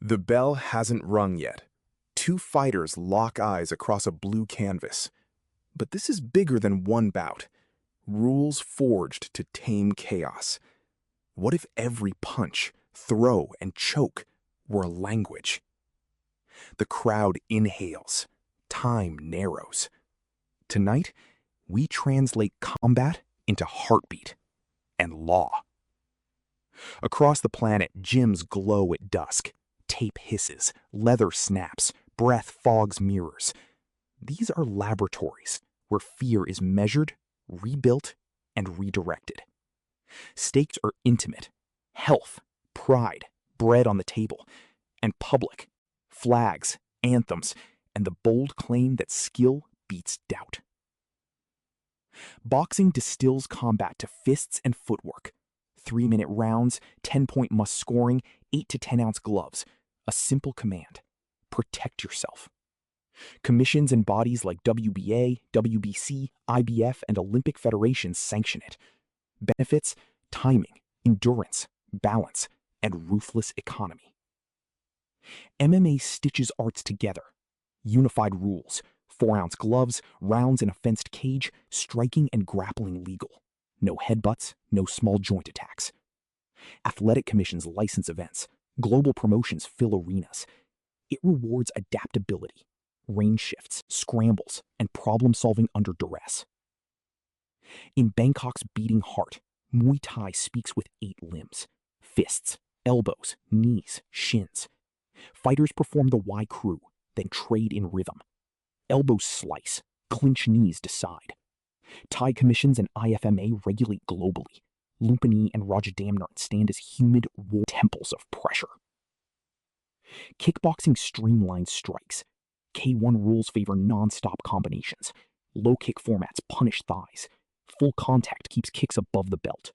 The bell hasn't rung yet. Two fighters lock eyes across a blue canvas. But this is bigger than one bout. Rules forged to tame chaos. What if every punch, throw, and choke were a language? The crowd inhales. Time narrows. Tonight, we translate combat into heartbeat and law. Across the planet, gyms glow at dusk. Tape hisses, leather snaps, breath fogs mirrors. These are laboratories where fear is measured, rebuilt, and redirected. Stakes are intimate, health, pride, bread on the table, and public, flags, anthems, and the bold claim that skill beats doubt. Boxing distills combat to fists and footwork. 3-minute rounds, 10-point must scoring, 8 to 10-ounce gloves. A simple command: protect yourself. Commissions and bodies like WBA, WBC, IBF, and Olympic federations sanction it. Benefits: timing, endurance, balance, and ruthless economy. MMA stitches arts together. Unified rules: 4-ounce gloves, rounds in a fenced cage, striking and grappling legal. No headbutts, no small joint attacks. Athletic commissions license events. Global promotions fill arenas. It rewards adaptability, range shifts, scrambles, and problem-solving under duress. In Bangkok's beating heart, Muay Thai speaks with 8 limbs: fists, elbows, knees, shins. Fighters perform the Y crew, then trade in rhythm. Elbows slice, clinch knees decide. Thai commissions and IFMA regulate globally. Lumpini and Rajadamnern stand as humid war temples of pressure. Kickboxing streamlines strikes. K1 rules favor non-stop combinations. Low kick formats punish thighs. Full contact keeps kicks above the belt.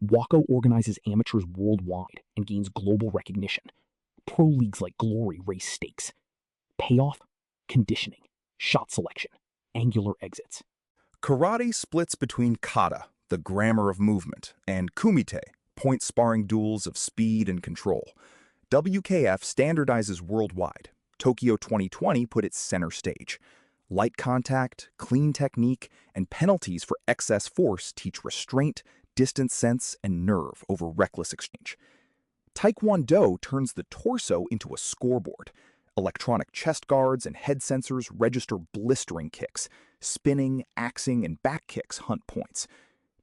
WAKO organizes amateurs worldwide and gains global recognition. Pro leagues like Glory raise stakes. Payoff: conditioning, shot selection, angular exits. Karate splits between kata, the grammar of movement, and kumite, point sparring duels of speed and control. WKF standardizes worldwide. Tokyo 2020 put it center stage. Light contact, clean technique, and penalties for excess force teach restraint, distance sense, and nerve over reckless exchange. Taekwondo turns the torso into a scoreboard. Electronic chest guards and head sensors register blistering kicks. Spinning, axing, and back kicks hunt points.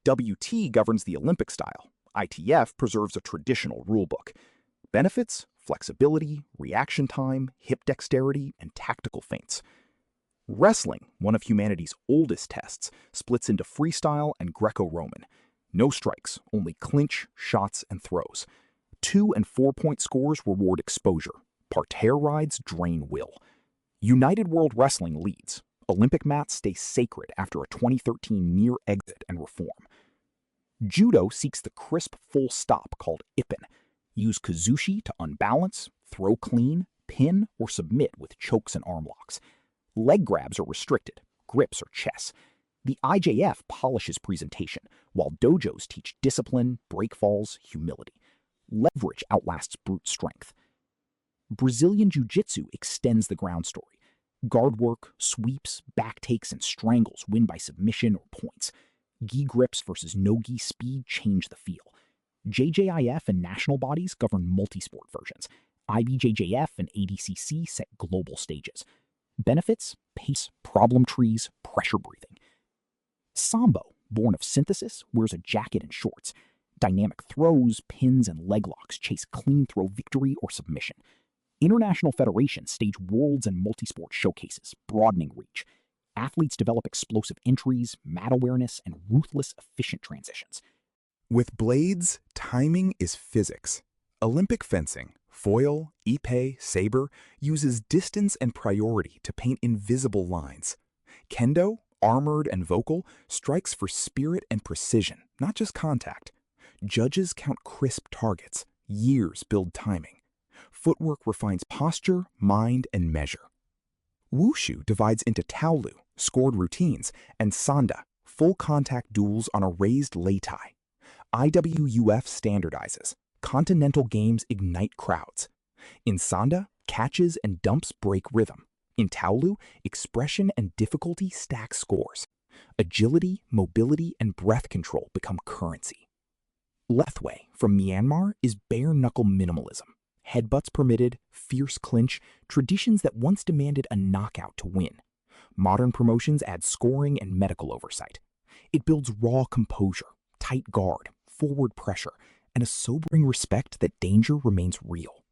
WT governs the Olympic style. ITF preserves a traditional rulebook. Benefits: flexibility, reaction time, hip dexterity, and tactical feints. Wrestling, one of humanity's oldest tests, splits into freestyle and Greco-Roman. No strikes, only clinch, shots, and throws. 2- and 4-point scores reward exposure. Parterre rides drain will. United World Wrestling leads. Olympic mats stay sacred after a 2013 near exit and reform. Judo seeks the crisp full stop called ippon. Use kazushi to unbalance, throw clean, pin, or submit with chokes and arm locks. Leg grabs are restricted, grips are chess. The IJF polishes presentation, while dojos teach discipline, break falls, humility. Leverage outlasts brute strength. Brazilian Jiu-Jitsu extends the ground story. Guard work, sweeps, back takes, and strangles win by submission or points. Gi grips versus no-gi speed change the feel. JJIF and national bodies govern multi-sport versions. IBJJF and ADCC set global stages. Benefits: pace, problem trees, pressure breathing. Sambo, born of synthesis, wears a jacket and shorts. Dynamic throws, pins, and leg locks chase clean throw victory or submission. International federations stage worlds and multi-sport showcases, broadening reach. Athletes develop explosive entries, mat awareness, and ruthless, efficient transitions. With blades, timing is physics. Olympic fencing, foil, ippei, saber, uses distance and priority to paint invisible lines. Kendo, armored and vocal, strikes for spirit and precision, not just contact. Judges count crisp targets. Years build timing. Footwork refines posture, mind, and measure. Wushu divides into taolu, scored routines, and sanda, full-contact duels on a raised lei tai. IWUF standardizes. Continental games ignite crowds. In Sanda, catches and dumps break rhythm. In Taolu, expression and difficulty stack scores. Agility, mobility, and breath control become currency. Lethwei from Myanmar is bare-knuckle minimalism. Headbutts permitted, fierce clinch, traditions that once demanded a knockout to win. Modern promotions add scoring and medical oversight. It builds raw composure, tight guard, forward pressure, and a sobering respect that danger remains real.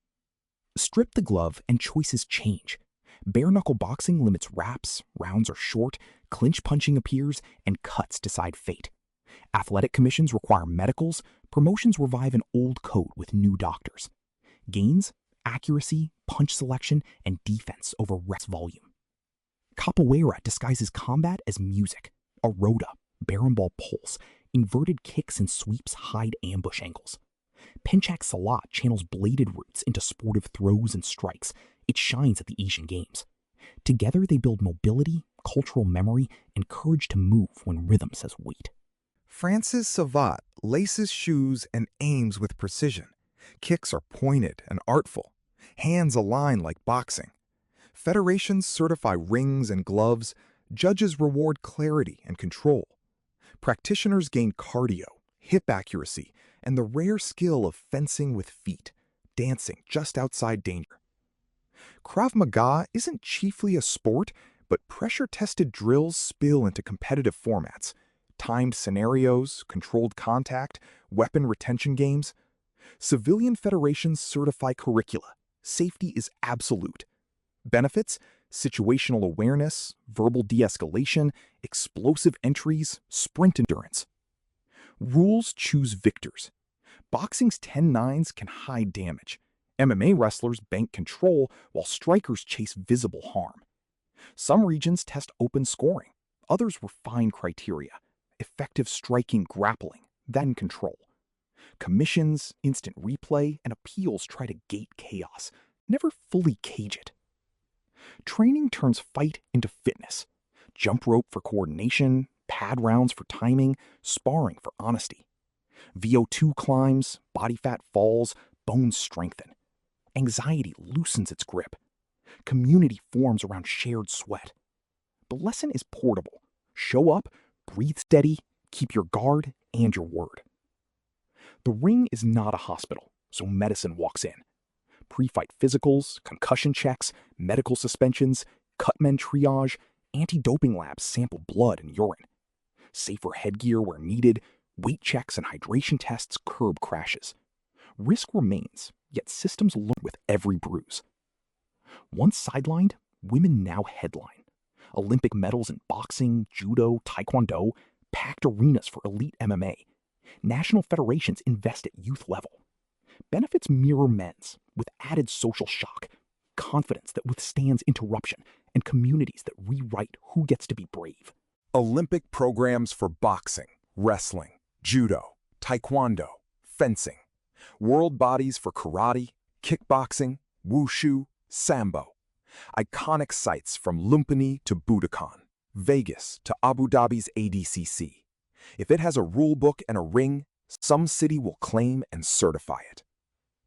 Strip the glove and choices change. Bare-knuckle boxing limits wraps, rounds are short, clinch punching appears, and cuts decide fate. Athletic commissions require medicals, promotions revive an old code with new doctors. Gains, accuracy, punch selection, and defense over rest volume. Capoeira disguises combat as music. A rota, berimbau pulse, inverted kicks and sweeps hide ambush angles. Pencak Silat channels bladed roots into sportive throws and strikes. It shines at the Asian Games. Together they build mobility, cultural memory, and courage to move when rhythm says wait. Francis Savat laces shoes and aims with precision. Kicks are pointed and artful. Hands align like boxing. Federations certify rings and gloves. Judges reward clarity and control. Practitioners gain cardio, hip accuracy, and the rare skill of fencing with feet, dancing just outside danger. Krav Maga isn't chiefly a sport, but pressure-tested drills spill into competitive formats. Timed scenarios, controlled contact, weapon retention games. Civilian federations certify curricula. Safety is absolute. Benefits: situational awareness, verbal de-escalation, explosive entries, sprint endurance. Rules choose victors. Boxing's 10-9s can hide damage. MMA wrestlers bank control while strikers chase visible harm. Some regions test open scoring. Others refine criteria. Effective striking, grappling, then control. Commissions, instant replay, and appeals try to gate chaos, never fully cage it. Training turns fight into fitness. Jump rope for coordination, pad rounds for timing, sparring for honesty. VO2 climbs, body fat falls, bones strengthen. Anxiety loosens its grip. Community forms around shared sweat. The lesson is portable. Show up, breathe steady, keep your guard and your word. The ring is not a hospital, so medicine walks in. Pre-fight physicals, concussion checks, medical suspensions, cutmen triage, anti-doping labs sample blood and urine. Safer headgear where needed, weight checks and hydration tests curb crashes. Risk remains, yet systems learn with every bruise. Once sidelined, women now headline. Olympic medals in boxing, judo, taekwondo, packed arenas for elite MMA. National federations invest at youth level. Benefits mirror men's, with added social shock, confidence that withstands interruption, and communities that rewrite who gets to be brave. Olympic programs for boxing, wrestling, judo, taekwondo, fencing. World bodies for karate, kickboxing, wushu, sambo. Iconic sites from Lumpini to Budokan, Vegas to Abu Dhabi's ADCC. If it has a rule book and a ring, some city will claim and certify it.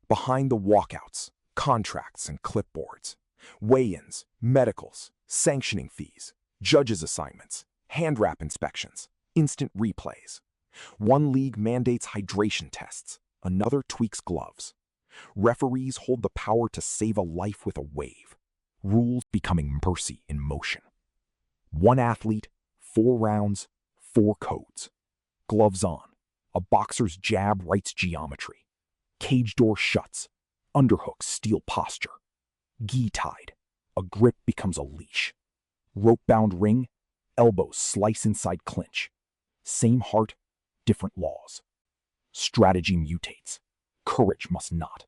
Behind the walkouts, contracts and clipboards. Weigh-ins, medicals, sanctioning fees, judges' assignments, hand wrap inspections, instant replays. One league mandates hydration tests, another tweaks gloves. Referees hold the power to save a life with a wave. Rules becoming mercy in motion. One athlete, 4 rounds, 4 codes. Gloves on. A boxer's jab writes geometry. Cage door shuts. Underhooks steal posture. Gi tied. A grip becomes a leash. Rope-bound ring. Elbows slice inside clinch. Same heart, different laws. Strategy mutates. Courage must not.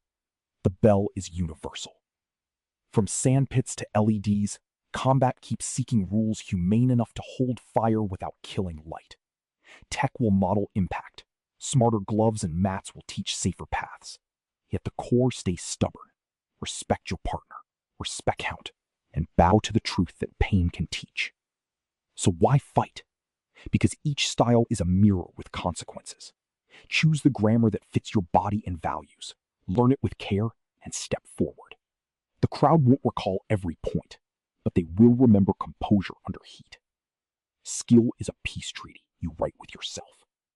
The bell is universal. From sandpits to LEDs, combat keeps seeking rules humane enough to hold fire without killing light. Tech will model impact. Smarter gloves and mats will teach safer paths. Yet the core stays stubborn. Respect your partner, respect count, and bow to the truth that pain can teach. So why fight? Because each style is a mirror with consequences. Choose the grammar that fits your body and values. Learn it with care and step forward. crowd won't recall every point, but they will remember composure under heat. Skill is a peace treaty you write with yourself.